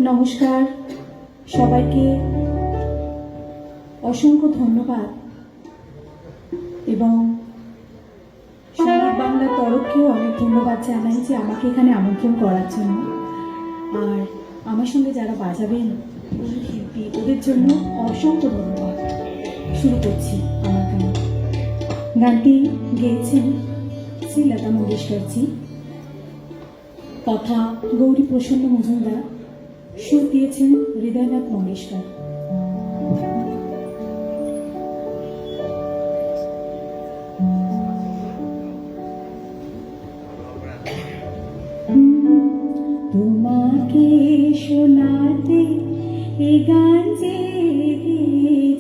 নমস্কার সবাইকে, অসংখ্য ধন্যবাদ এবং সঙ্গীত বাংলার তরফকেও অনেক ধন্যবাদ জানাই যে আমাকে এখানে আমন্ত্রণ করার জন্য। আর আমার সঙ্গে যারা বাজাবেন শিল্পী, ওদের জন্য অসংখ্য ধন্যবাদ। শুরু করছি আমার গান। গানটি গেয়েছেন শ্রী লতা মঙ্গেশকরজি, কথা গৌরী প্রসন্ন মজুমদার, সুর দিয়েছেন হৃদয়নাথ মঙ্গেশকর। তোমাকে শোনাতে এ গান যে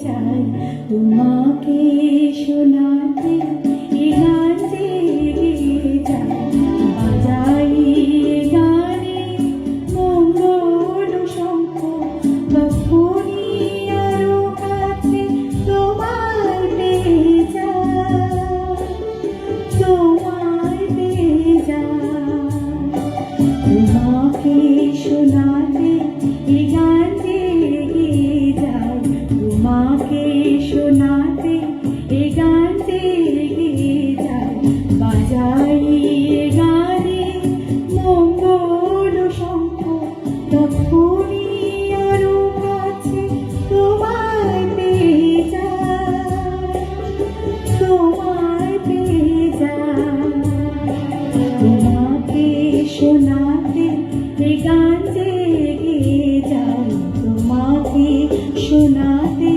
চাই, তোমাকে শোনাতে এ গান যে চাই, বাজাই গানে মঙ্গল শঙ্খ, তখনই আরো কাছে তোমার পেয়ে যায়, তোমার পেয়ে যায়। তোমাকে শোনাতে এ গান জেগে যায়, তোমাকে শোনাতে এ গান জেগে যায়, বাজাই গানে মঙ্গল শঙ্খ, তখনই আরো কাছে তোমার পেয়ে যায়, তোমার পেয়ে যায়। তোমাকে শোনাতে এ গান জেগে যায়, তোমাকে শোনাতে।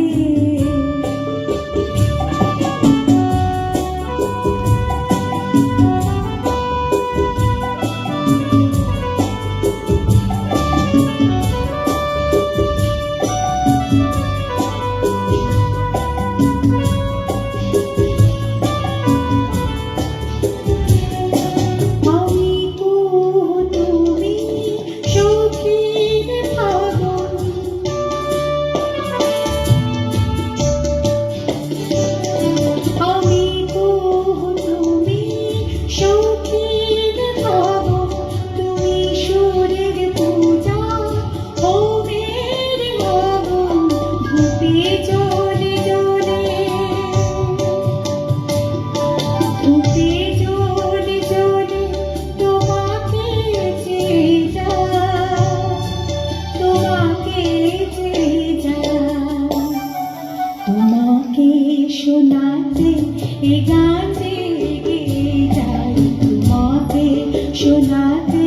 শোনাতে এ গান জেগে যায়, তোমাকে শোনাতে।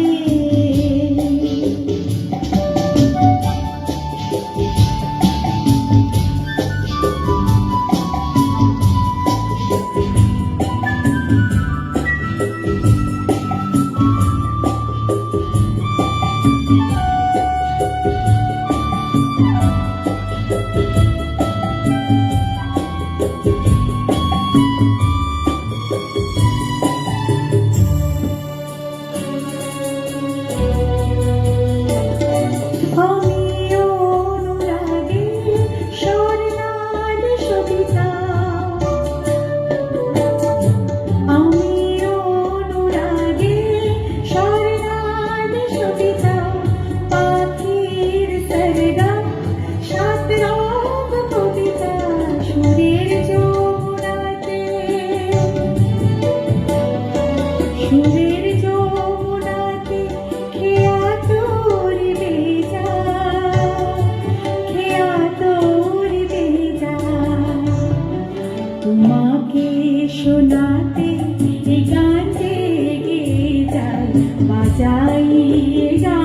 তোমাকে শোনাতে এ গান জেগে যায়, বাজাই গান।